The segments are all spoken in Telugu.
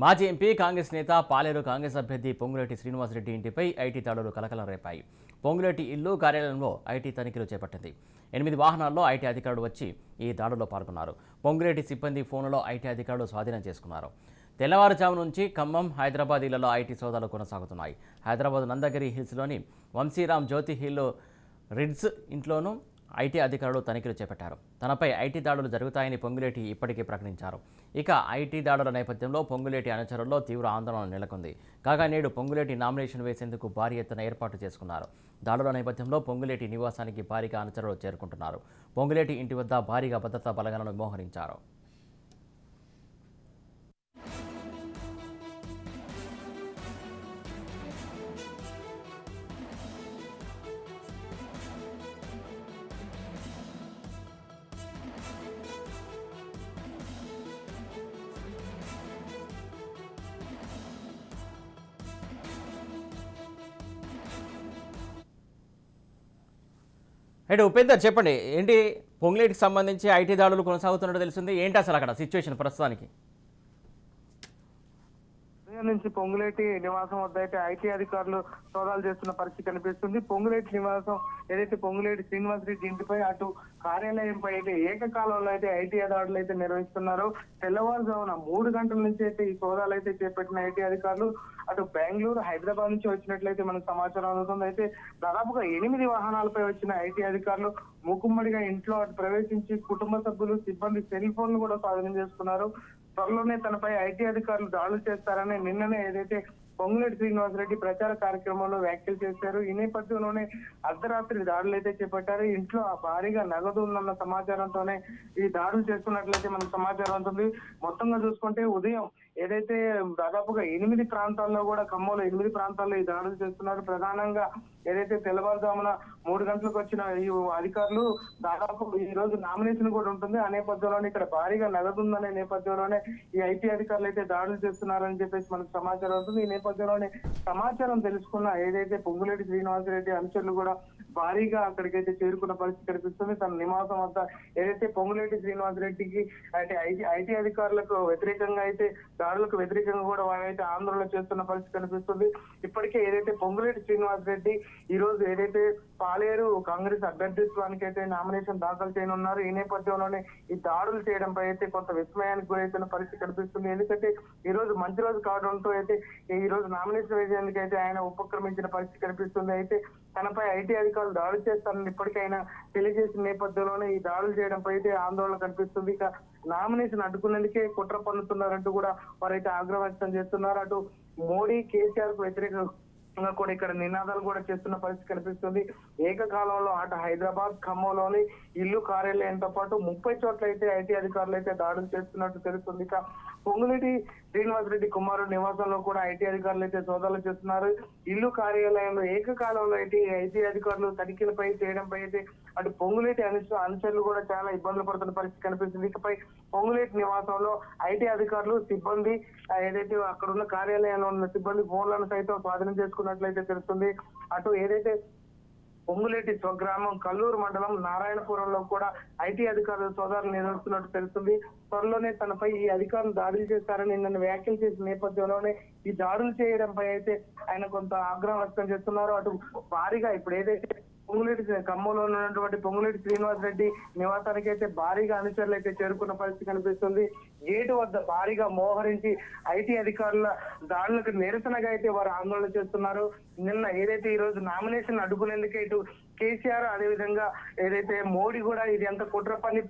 మాజీ ఎంపీ కాంగ్రెస్ నేత పాలేరు కాంగ్రెస్ అభ్యర్థి పొంగులేటి శ్రీనివాసరెడ్డి ఇంటిపై ఐటీ దాడులు కలకలం రేపాయి. పొంగులేటి ఇల్లు కార్యాలయంలో ఐటీ తనిఖీలు చేపట్టింది. 8 వాహనాల్లో ఐటీ అధికారులు వచ్చి ఈ దాడుల్లో పాల్గొన్నారు. పొంగులేటి సిబ్బంది ఫోన్లలో ఐటీ అధికారులు స్వాధీనం చేసుకున్నారు. తెల్లవారుజాము నుంచి ఖమ్మం, హైదరాబాద్ ఇళ్లలో ఐటీ సోదాలు కొనసాగుతున్నాయి. హైదరాబాద్ నందగిరి హిల్స్లోని వంశీరామ్ జ్యోతి హిల్ రిడ్జ్ ఇంట్లోనూ ఐటీ అధికారులు తనిఖీలు చేపట్టారు. తనపై ఐటీ దాడులు జరుగుతాయని పొంగులేటి ఇప్పటికే ప్రకటించారు. ఇక ఐటీ దాడుల నేపథ్యంలో పొంగులేటి అనుచరుల్లో తీవ్ర ఆందోళన నెలకొంది. కాగా నేడు పొంగులేటి నామినేషన్ వేసేందుకు భారీ ఎత్తున ఏర్పాటు చేసుకున్నారు. దాడుల నేపథ్యంలో పొంగులేటి నివాసానికి భారీగా అనుచరులు చేరుకుంటున్నారు. పొంగులేటి ఇంటి వద్ద భారీగా భద్రతా బలగాలను మోహరించారు. అంటే ఉపేందర్ చెప్పండి, ఏంటి పొంగులేటికి సంబంధించి ఐటీ దాడులు కొనసాగుతున్నట్టు తెలిసింది. ఏంటి అసలు అక్కడ సిచ్యువేషన్ ప్రస్తుతానికి? నుంచి పొంగులేటి నివాసం వద్ద అయితే ఐటీ అధికారులు సోదాలు చేస్తున్న పరిస్థితి కనిపిస్తుంది. పొంగులేటి నివాసం ఏదైతే పొంగులేటి శ్రీనివాసరెడ్డి ఇంటిపై అటు కార్యాలయంపై అయితే ఏకకాలంలో అయితే ఐటీ దాడులు అయితే నిర్వహిస్తున్నారు. తెల్లవారుజామున 3 గంటల నుంచి అయితే ఈ సోదాలు అయితే చేపట్టిన ఐటీ అధికారులు అటు బెంగళూరు, హైదరాబాద్ నుంచి వచ్చినట్లయితే మనకు సమాచారం అందుతుంది. అయితే దాదాపుగా 8 వాహనాలపై వచ్చిన ఐటీ అధికారులు మూకుమ్మడిగా ఇంట్లో అటు ప్రవేశించి కుటుంబ సభ్యులు, సిబ్బంది సెల్ ఫోన్లు కూడా స్వాధీనం చేసుకున్నారు. త్వరలోనే తనపై ఐటీ అధికారులు దాడులు చేస్తారని నిన్ననే ఏదైతే పొంగులేటి శ్రీనివాసరెడ్డి ప్రచార కార్యక్రమంలో వ్యాఖ్యలు చేశారు. ఈ నేపథ్యంలోనే అర్ధరాత్రి దాడులు అయితే చేపట్టారు. ఇంట్లో భారీగా నగదు ఉందన్న సమాచారంతోనే ఈ దాడులు చేస్తున్నట్లయితే మనకు సమాచారం ఉంటుంది. మొత్తంగా చూసుకుంటే ఉదయం ఏదైతే దాదాపుగా 8 ప్రాంతాల్లో కూడా ఖమ్మంలో 8 ప్రాంతాల్లో ఈ దాడులు చేస్తున్నారు. ప్రధానంగా ఏదైతే తెల్లవారుజామున 3 గంటలకు వచ్చిన ఈ అధికారులు దాదాపు ఈ రోజు నామినేషన్ కూడా ఉంటుంది. ఆ నేపథ్యంలోనే ఇక్కడ భారీగా నగదు ఉందనే నేపథ్యంలోనే ఈ ఐటీ అధికారులు అయితే దాడులు చేస్తున్నారని చెప్పేసి మనకు సమాచారం ఉంటుంది. ఈ నేపథ్యంలోనే సమాచారం తెలుసుకున్న ఏదైతే పొంగులేటి శ్రీనివాసరెడ్డి అనుచరులు కూడా భారీగా అక్కడికైతే చేరుకున్న పరిస్థితి కనిపిస్తుంది. తన నివాసం వద్ద ఏదైతే పొంగులేటి శ్రీనివాసరెడ్డికి అంటే ఐటీ అధికారులకు వ్యతిరేకంగా అయితే దాడులకు వ్యతిరేకంగా కూడా వారైతే ఆందోళన చేస్తున్న పరిస్థితి కనిపిస్తుంది. ఇప్పటికే ఏదైతే పొంగులేటి శ్రీనివాసరెడ్డి ఈ రోజు ఏదైతే పాలేరు కాంగ్రెస్ అభ్యర్థిత్వానికి అయితే నామినేషన్ దాఖలు చేయనున్నారు. ఈ నేపథ్యంలోనే ఈ దాడులు చేయడంపై అయితే కొంత విస్మయానికి గురైతున్న పరిస్థితి కనిపిస్తుంది. ఎందుకంటే ఈ రోజు మంచి రోజు కావడంతో అయితే ఈ రోజు నామినేషన్ వేసేందుకు అయితే ఆయన ఉపక్రమించిన పరిస్థితి కనిపిస్తుంది. అయితే తనపై ఐటీ అధికారులు దాడులు చేస్తారని ఇప్పటికైనా తెలియజేసిన నేపథ్యంలోనే ఈ దాడులు చేయడంపై అయితే ఆందోళన కనిపిస్తుంది. ఇక నామినేషన్ అడ్డుకునేందుకే కుట్ర పన్నుతున్నారంటూ కూడా వారైతే ఆగ్రహం వ్యక్తం చేస్తున్నారు. అటు మోడీ, కేసీఆర్ కు వ్యతిరేకంగా కూడా ఇక్కడ నినాదాలు కూడా చేస్తున్న పరిస్థితి కనిపిస్తుంది. ఏకకాలంలో అటు హైదరాబాద్, ఖమ్మంలోని ఇల్లు కార్యాలయంతో పాటు 30 చోట్ల అయితే ఐటీ అధికారులు అయితే దాడులు చేస్తున్నట్టు తెలుస్తుంది. ఇక పొంగులేటి శ్రీనివాసరెడ్డి కుమారుడు నివాసంలో కూడా ఐటీ అధికారులు అయితే సోదాలు చేస్తున్నారు. ఇల్లు కార్యాలయంలో ఏకకాలంలో అయితే ఐటీ అధికారులు తనిఖీలపై చేయడంపై అయితే అటు పొంగులేటి అనుచరులు కూడా చాలా ఇబ్బందులు పడుతున్న పరిస్థితి కనిపిస్తుంది. ఇకపై పొంగులేటి నివాసంలో ఐటీ అధికారులు సిబ్బంది ఏదైతే అక్కడ ఉన్న కార్యాలయంలో ఉన్న సిబ్బంది ఫోన్లను సైతం స్వాధీనం చేసుకున్నట్లయితే తెలుస్తుంది. అటు ఏదైతే పొంగులేటి స్వగ్రామం కల్లూరు మండలం నారాయణపురంలో కూడా ఐటీ అధికారులు సోదాలు నిర్వహిస్తున్నట్టు తెలుస్తుంది. త్వరలోనే తనపై ఈ అధికారులు దాడులు చేస్తారని నన్ను వ్యాఖ్యలు చేసిన నేపథ్యంలోనే ఈ దాడులు చేయడంపై అయితే ఆయన కొంత ఆగ్రహం వ్యక్తం చేస్తున్నారు. అటు భారీగా ఇప్పుడు ఏదైతే పొంగులేటి ఖమ్మంలో ఉన్నటువంటి పొంగులేటి శ్రీనివాసరెడ్డి నివాసానికి అయితే భారీగా అనుచరులు అయితే చేరుకున్న పరిస్థితి కనిపిస్తుంది. గేటు వద్ద భారీగా మోహరించి ఐటీ అధికారుల దాడులకు నిరసనగా అయితే వారు ఆందోళన చేస్తున్నారు. నిన్న ఏదైతే ఈ రోజు నామినేషన్ అడ్డుకునేందుకే ఇటు కేసీఆర్ అదేవిధంగా ఏదైతే మోడీ కూడా ఇది ఎంత కుట్ర పని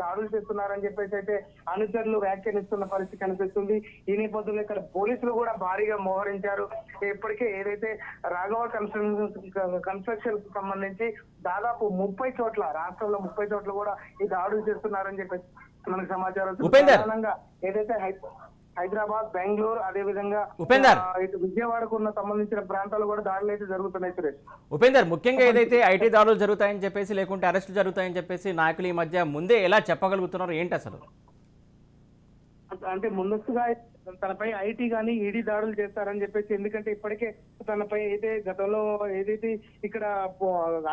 దాడులు చేస్తున్నారని చెప్పేసి అయితే అనుచరులు వ్యాఖ్యానిస్తున్న పరిస్థితి కనిపిస్తుంది. ఈ నేపథ్యంలో ఇక్కడ పోలీసులు కూడా భారీగా మోహరించారు. ఇప్పటికే ఏదైతే రాఘవ కన్స్ట్రక్షన్ కు సంబంధించి దాదాపు 30 చోట్ల రాష్ట్రంలో 30 చోట్ల కూడా ఈ దాడులు చేస్తున్నారని చెప్పేసి మనకు సమాచారం. ప్రధానంగా ఏదైతే హైదరాబాద్, బెంగళూరు అదేవిధంగా ఇటు విజయవాడకు ఉన్న సంబంధించిన ప్రాంతాలు కూడా దాడులు అయితే జరుగుతున్నాయి. సురేష్, ఉపేందర్, ముఖ్యంగా ఏదైతే ఐటీ దాడులు జరుగుతాయని చెప్పేసి లేకుంటే అరెస్టు జరుగుతాయని చెప్పేసి నాయకులు ఈ మధ్య ముందే ఎలా చెప్పగలుగుతున్నారు? ఏంటి అసలు? అంటే ముందస్తుగా తనపై ఐటీ కానీ ఈడీ దాడులు చేస్తారని చెప్పేసి, ఎందుకంటే ఇప్పటికే తనపై అయితే గతంలో ఏదైతే ఇక్కడ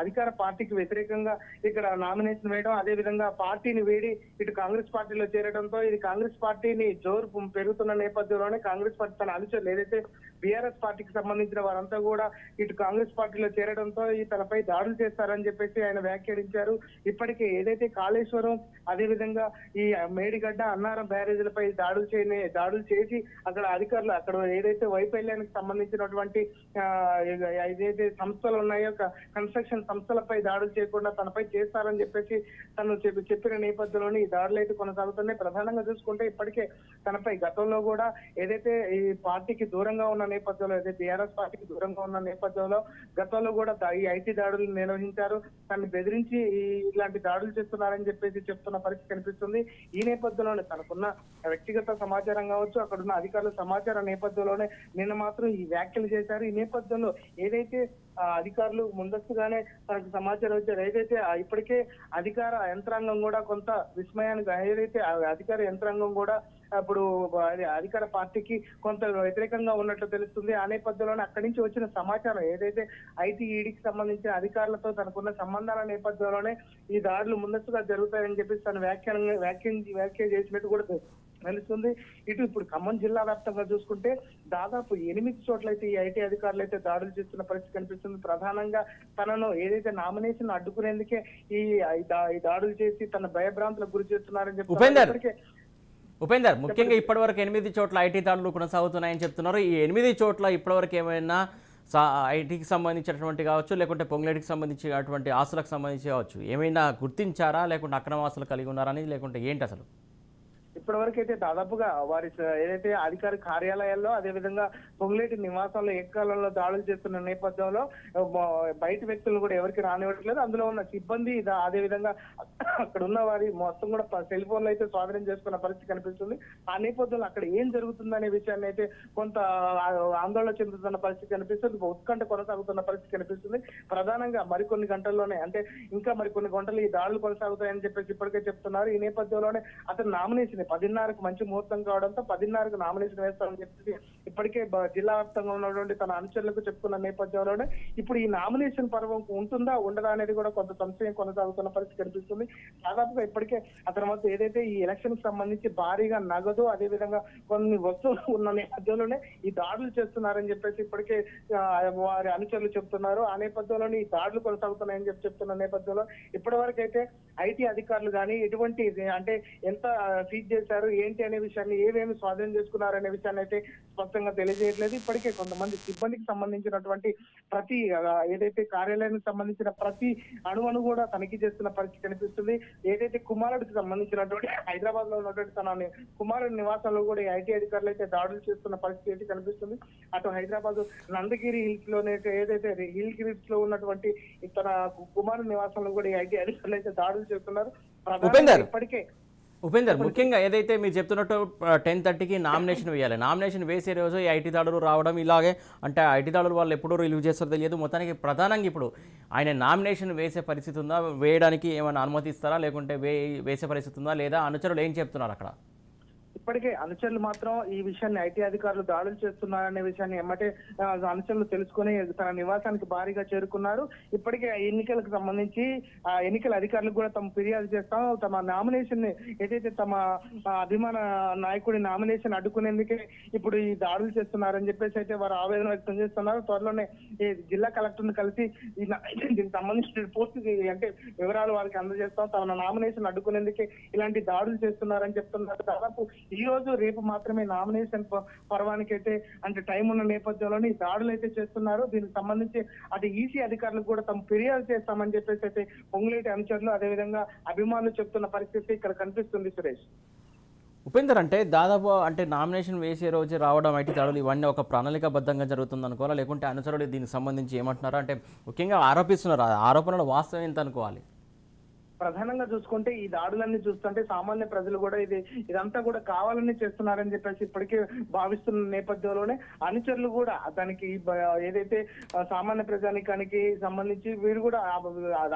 అధికార పార్టీకి వ్యతిరేకంగా ఇక్కడ నామినేషన్ వేయడం, అదే విధంగా పార్టీని వేడి ఇటు కాంగ్రెస్ పార్టీలో చేరడంతో ఇది కాంగ్రెస్ పార్టీని జోరు పెరుగుతున్న నేపథ్యంలోనే కాంగ్రెస్ పార్టీ తన అనుచరులు ఏదైతే బీఆర్ఎస్ పార్టీకి సంబంధించిన వారంతా కూడా ఇటు కాంగ్రెస్ పార్టీలో చేరడంతో ఈ తనపై దాడులు చేస్తారని చెప్పేసి ఆయన వ్యాఖ్యానించారు. ఇప్పటికే ఏదైతే కాళేశ్వరం అదే విధంగా ఈ మేడిగడ్డ అన్నారం బ్యారేజీలపై దాడులు చేసి అక్కడ అధికారులు అక్కడ ఏదైతే వైఫల్యానికి సంబంధించినటువంటి ఏదైతే సంస్థలు ఉన్నాయో కన్స్ట్రక్షన్ సంస్థలపై దాడులు చేయకుండా తనపై చేస్తారని చెప్పేసి తను చెప్పిన నేపథ్యంలోనే ఈ దాడులు అయితే కొనసాగుతున్నాయి. ప్రధానంగా చూసుకుంటే ఇప్పటికే తనపై గతంలో కూడా ఏదైతే ఈ పార్టీకి దూరంగా ఉన్న నేపథ్యంలో, ఏదైతే టీఆర్ఎస్ పార్టీకి దూరంగా ఉన్న నేపథ్యంలో గతంలో కూడా ఈ ఐటీ దాడులు నిర్వహించారు. తనని బెదిరించి ఇలాంటి దాడులు చేస్తున్నారని చెప్పేసి చెప్తున్న పరిస్థితి కనిపిస్తుంది. ఈ నేపథ్యంలోనే తనకున్న వ్యక్తిగత సమాచారం కావచ్చు, అక్కడున్న అధికారుల సమాచారం నేపథ్యంలోనే నిన్న మాత్రం ఈ వ్యాఖ్యలు చేశారు. ఈ నేపథ్యంలో ఏదైతే అధికారులు ముందస్తుగానే తనకు సమాచారం వచ్చారు, ఏదైతే ఇప్పటికే అధికార యంత్రాంగం కూడా కొంత విస్మయానికి, ఏదైతే అధికార యంత్రాంగం కూడా ఇప్పుడు అధికార పార్టీకి కొంత వ్యతిరేకంగా ఉన్నట్లు తెలుస్తుంది. ఆ నేపథ్యంలోనే అక్కడి నుంచి వచ్చిన సమాచారం ఏదైతే ఐటీ ఈడీకి సంబంధించిన అధికారులతో తనకున్న సంబంధాల నేపథ్యంలోనే ఈ దాడులు ముందస్తుగా జరుగుతాయని చెప్పేసి తను వ్యాఖ్య చేసినట్టు కూడా తెలుస్తుంది. ఇటు ఇప్పుడు ఖమ్మం జిల్లా వ్యాప్తంగా చూసుకుంటే దాదాపు 8 చోట్ల అయితే ఈ ఐటీ అధికారులు అయితే దాడులు చేస్తున్న పరిస్థితి కనిపిస్తుంది. ప్రధానంగా తనను ఏదైతే నామినేషన్ అడ్డుకునేందుకే ఈ దాడులు చేసి తన భయభ్రాంతులకు గురి చేస్తున్నారని చెప్పి ఉపేందర్, ముఖ్యంగా ఇప్పటివరకు 8 చోట్ల ఐటీ దాడులు కొనసాగుతున్నాయని చెప్తున్నారు. ఈ 8 చోట్ల ఇప్పటివరకు ఏమైనా ఐటీకి సంబంధించినటువంటి కావచ్చు, లేకుంటే పొంగులేటికి సంబంధించినటువంటి ఆస్తులకు సంబంధించి కావచ్చు, ఏమైనా గుర్తించారా, లేకుంటే అక్రమ ఆస్తులు కలిగి ఉన్నారని, లేకుంటే ఏంటి అసలు? ఇప్పటివరకు అయితే దాదాపుగా వారి ఏదైతే అధికార కార్యాలయాల్లో అదేవిధంగా పొంగులేటి నివాసాల్లో ఏకకాలంలో దాడులు చేస్తున్న నేపథ్యంలో బయట వ్యక్తులను కూడా ఎవరికి రానివ్వట్లేదు. అందులో ఉన్న సిబ్బంది అదేవిధంగా అక్కడ ఉన్న వారి మొత్తం కూడా సెల్ ఫోన్లు అయితే స్వాధీనం చేసుకున్న పరిస్థితి కనిపిస్తుంది. ఆ నేపథ్యంలో అక్కడ ఏం జరుగుతుందనే విషయాన్ని అయితే కొంత ఆందోళన చెందుతున్న పరిస్థితి కనిపిస్తుంది, ఉత్కంఠ కొనసాగుతున్న పరిస్థితి కనిపిస్తుంది. ప్రధానంగా మరికొన్ని గంటల్లోనే, అంటే ఇంకా మరికొన్ని గంటలు ఈ దాడులు కొనసాగుతాయని చెప్పేసి ఇప్పటికే చెప్తున్నారు. ఈ నేపథ్యంలోనే అతను నామినేషన్ 10:30కు మంచి ముహూర్తం కావడంతో 10:30కు నామినేషన్ వేస్తామని చెప్పి ఇప్పటికే జిల్లా వ్యాప్తంగా ఉన్నటువంటి తన అనుచరులకు చెప్పుకున్న నేపథ్యంలోనే ఇప్పుడు ఈ నామినేషన్ పర్వం ఉంటుందా ఉండదా అనేది కూడా కొంత సంశయం కొనసాగుతున్న పరిస్థితి కనిపిస్తుంది. దాదాపుగా ఇప్పటికే అతని వద్ద ఏదైతే ఈ ఎలక్షన్ కి సంబంధించి భారీగా నగదు అదేవిధంగా కొన్ని వస్తువులు ఉన్న నేపథ్యంలోనే ఈ దాడులు చేస్తున్నారని చెప్పేసి ఇప్పటికే వారి అనుచరులు చెప్తున్నారు. ఆ నేపథ్యంలోనే ఈ దాడులు కొనసాగుతున్నాయని చెప్తున్న నేపథ్యంలో ఇప్పటి వరకు అయితే ఐటీ అధికారులు కానీ ఎటువంటి, అంటే ఎంత సీజ్ చేశారు ఏంటి అనే విషయాన్ని, ఏమేమి స్వాధీనం చేసుకున్నారు అనే విషయాన్ని అయితే స్పష్టంగా తెలియజేయట్లేదు. ఇప్పటికే కొంతమంది సిబ్బందికి సంబంధించినటువంటి ప్రతి ఏదైతే కార్యాలయానికి సంబంధించిన ప్రతి అణువును కూడా తనిఖీ చేస్తున్న పరిస్థితి కనిపిస్తుంది. ఏదైతే కుమారుడికి సంబంధించినటువంటి హైదరాబాద్ లో ఉన్నటువంటి తన కుమారుడి నివాసంలో కూడా ఐటీ అధికారులు అయితే దాడులు చేస్తున్న పరిస్థితి అయితే కనిపిస్తుంది. అటు హైదరాబాద్ నందగిరి హిల్స్ లోనే ఏదైతే హిల్ గిరిస్ లో ఉన్నటువంటి తన కుమారుడి నివాసంలో కూడా ఐటీ అధికారులు అయితే దాడులు చేస్తున్నారు. ఇప్పటికే ఉపేందర్, ముఖ్యంగా ఏదైతే మీరు చెప్తున్నట్టు 10:30కి నామినేషన్ వేయాలి, నామినేషన్ వేసే రోజు ఈ ఐటీ దాడులు రావడం ఇలాగే, అంటే ఐటీ దాడులు వాళ్ళు ఎప్పుడూ రిలీవ్ చేస్తారో తెలియదు. మొత్తానికి ప్రధానంగా ఇప్పుడు ఆయన నామినేషన్ వేసే పరిస్థితి ఉందా, వేయడానికి ఏమైనా అనుమతిస్తారా, లేకుంటే వేసే పరిస్థితి ఉందా, లేదా అనుచరులు ఏం చెప్తున్నారు అక్కడ? ఇప్పటికే అనుచరులు మాత్రం ఈ విషయాన్ని ఐటీ అధికారులు దాడులు చేస్తున్నారనే విషయాన్ని ఎమ్మటే అనుచరులు తెలుసుకుని తన నివాసానికి భారీగా చేరుకున్నారు. ఇప్పటికే ఎన్నికలకు సంబంధించి ఎన్నికల అధికారులకు కూడా తమ ఫిర్యాదు చేస్తాం, తమ నామినేషన్ ఏదైతే తమ అభిమాన నాయకుడి నామినేషన్ అడ్డుకునేందుకే ఇప్పుడు ఈ దాడులు చేస్తున్నారని చెప్పేసి అయితే వారు ఆవేదన వ్యక్తం చేస్తున్నారు. త్వరలోనే ఈ జిల్లా కలెక్టర్ని కలిసి దీనికి సంబంధించిన పూర్తి అంటే వివరాలు వారికి అందజేస్తాం, తమ నామినేషన్ అడ్డుకునేందుకే ఇలాంటి దాడులు చేస్తున్నారని చెప్తున్నారు. దాదాపు ఈ రోజు రేపు మాత్రమే నామినేషన్ పర్వానికి అయితే అంటే టైం ఉన్న నేపథ్యంలోనే ఈ దాడులు అయితే చేస్తున్నారు. దీనికి సంబంధించి అటు ఈసీ అధికారులకు కూడా తమ ఫిర్యాదు చేస్తామని చెప్పేసి అయితే పొంగులేటి అనుచరులు అదేవిధంగా అభిమానులు చెప్తున్న పరిస్థితి ఇక్కడ కనిపిస్తుంది. సురేష్, ఉపేందర్, అంటే దాదాపు అంటే నామినేషన్ వేసే రోజు రావడం ఐటీ దాడులు ఇవన్నీ ఒక ప్రణాళికాబద్ధంగా జరుగుతుంది అనుకోవాలా, లేకుంటే అనుచరులు దీనికి సంబంధించి ఏమంటున్నారా? అంటే ముఖ్యంగా ఆరోపిస్తున్నారు, ఆరోపణలు వాస్తవం ఎంత అనుకోవాలి? ప్రధానంగా చూసుకుంటే ఈ దాడులన్నీ చూస్తుంటే సామాన్య ప్రజలు కూడా ఇదంతా కూడా కావాలని చేస్తున్నారని చెప్పేసి ఇప్పటికే భావిస్తున్న నేపథ్యంలోనే అనుచరులు కూడా దానికి ఏదైతే సామాన్య ప్రజానికానికి సంబంధించి వీరు కూడా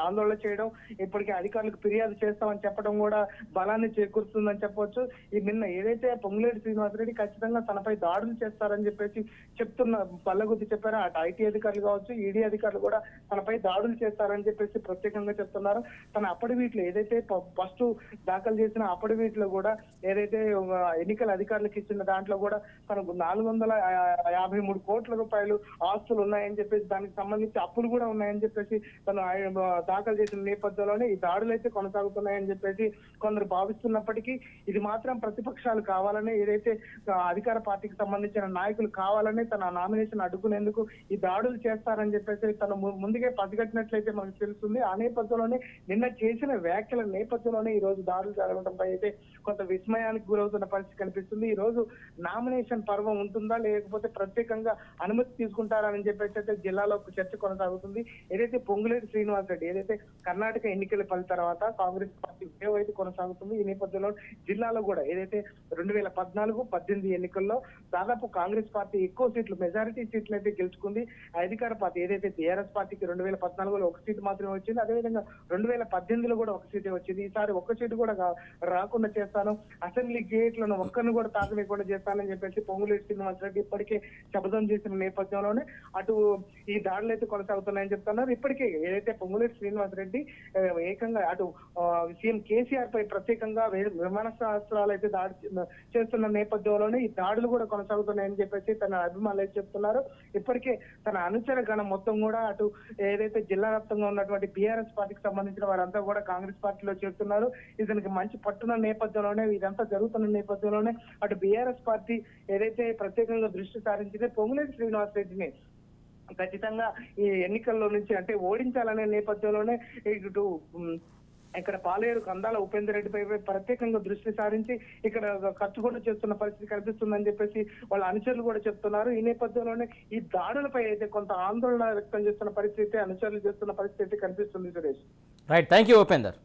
ఆందోళన చేయడం, ఇప్పటికే అధికారులకు ఫిర్యాదు చేస్తామని చెప్పడం కూడా బలాన్ని చేకూరుతుందని చెప్పవచ్చు. ఈ నిన్న ఏదైతే పొంగులేటి శ్రీనివాసరెడ్డి ఖచ్చితంగా తనపై దాడులు చేస్తారని చెప్పేసి చెప్తున్న పల్లగుద్ది చెప్పారో అటు ఐటీ అధికారులు కావచ్చు, ఈడీ అధికారులు కూడా తనపై దాడులు చేస్తారని చెప్పేసి ప్రత్యేకంగా చెప్తున్నారు. తన అఫిడవిట్లో ఏదైతే ఫస్ట్ దాఖలు చేసిన అఫిడవిట్లో కూడా ఏదైతే ఎన్నికల అధికారులకు ఇచ్చిన దాంట్లో కూడా తనకు 453 కోట్ల రూపాయలు ఆస్తులు ఉన్నాయని చెప్పేసి, దానికి సంబంధించి అప్పులు కూడా ఉన్నాయని చెప్పేసి తను దాఖలు చేసిన నేపథ్యంలోనే ఈ దాడులు అయితే కొనసాగుతున్నాయని చెప్పేసి కొందరు భావిస్తున్నప్పటికీ ఇది మాత్రం ప్రతిపక్షాలు కావాలని, ఏదైతే అధికార పార్టీకి సంబంధించిన నాయకులు కావాలని తన నామినేషన్ అడ్డుకునేందుకు ఈ దాడులు చేస్తారని చెప్పేసి తను ముందుగా పసిగట్టినట్లయితే మనకు తెలుస్తుంది. ఆ నేపథ్యంలోనే నిన్న చేసిన వ్యాఖ్యల నేపథ్యంలోనే ఈ రోజు దాడులు జరగడంపై అయితే కొంత విస్మయానికి గురవుతున్న పరిస్థితి కనిపిస్తుంది. ఈ రోజు నామినేషన్ పర్వం ఉంటుందా లేకపోతే ప్రత్యేకంగా అనుమతి తీసుకుంటారని చెప్పేసి అయితే జిల్లాలో చర్చ కొనసాగుతుంది. ఏదైతే పొంగులేటి శ్రీనివాసరెడ్డి ఏదైతే కర్ణాటక ఎన్నికల ఫలిత తర్వాత కాంగ్రెస్ పార్టీ వేవ్ అయితే కొనసాగుతుంది. ఈ నేపథ్యంలో జిల్లాలో కూడా ఏదైతే 2014-18 ఎన్నికల్లో దాదాపు కాంగ్రెస్ పార్టీ ఎక్కువ సీట్లు, మెజారిటీ సీట్లు అయితే గెలుచుకుంది. అధికార పార్టీ ఏదైతే టీఆర్ఎస్ పార్టీకి 2014లో ఒక సీటు మాత్రమే వచ్చింది. అదేవిధంగా 2018లో కూడా ఒక సీటే వచ్చింది. ఈసారి ఒక్క సీటు కూడా రాకుండా చేస్తాను, అసెంబ్లీ గేట్లను ఒక్కరిని కూడా తాకలేకుండా చేస్తానని చెప్పేసి పొంగులేటి శ్రీనివాసరెడ్డి ఇప్పటికే శపథం చేసిన నేపథ్యంలోనే అటు ఈ దాడులు అయితే కొనసాగుతున్నాయని చెప్తున్నారు. ఇప్పటికే ఏదైతే పొంగులేటి శ్రీనివాసరెడ్డి ఏకంగా అటు సీఎం కేసీఆర్ పై ప్రత్యేకంగా విమానాస్త్రాలు అయితే దాడి చేస్తున్న నేపథ్యంలోనే ఈ దాడులు కూడా కొనసాగుతున్నాయని చెప్పేసి తన అభిమానులు అయితే చెప్తున్నారు. ఇప్పటికే తన అనుచర గణం మొత్తం కూడా అటు ఏదైతే జిల్లా వ్యాప్తంగా ఉన్నటువంటి బీఆర్ఎస్ పార్టీకి సంబంధించిన వారంతా కూడా కాంగ్రెస్ పార్టీలో చేరుతున్నారు. ఇతనికి మంచి పట్టున నేపథ్యంలోనే ఇదంతా జరుగుతున్న నేపథ్యంలోనే అటు బీఆర్ఎస్ పార్టీ ఏదైతే ప్రత్యేకంగా దృష్టి సారించింది పొంగులేటి శ్రీనివాసరెడ్డిని ఖచ్చితంగా ఈ ఎన్నికల్లో నుంచి అంటే ఓడించాలనే నేపథ్యంలోనే ఇటు ఇక్కడ పాలేరు కందాల ఉపేందర్ రెడ్డిపై ప్రత్యేకంగా దృష్టి సారించి ఇక్కడ ఖర్చు కూడా చేస్తున్న పరిస్థితి కనిపిస్తుందని చెప్పేసి వాళ్ళ అనుచరులు కూడా చెప్తున్నారు. ఈ నేపథ్యంలోనే ఈ దాడులపై అయితే కొంత ఆందోళన వ్యక్తం చేస్తున్న పరిస్థితి, అనుచరులు చేస్తున్న పరిస్థితి కనిపిస్తుంది. Suresh, right, thank you Upender.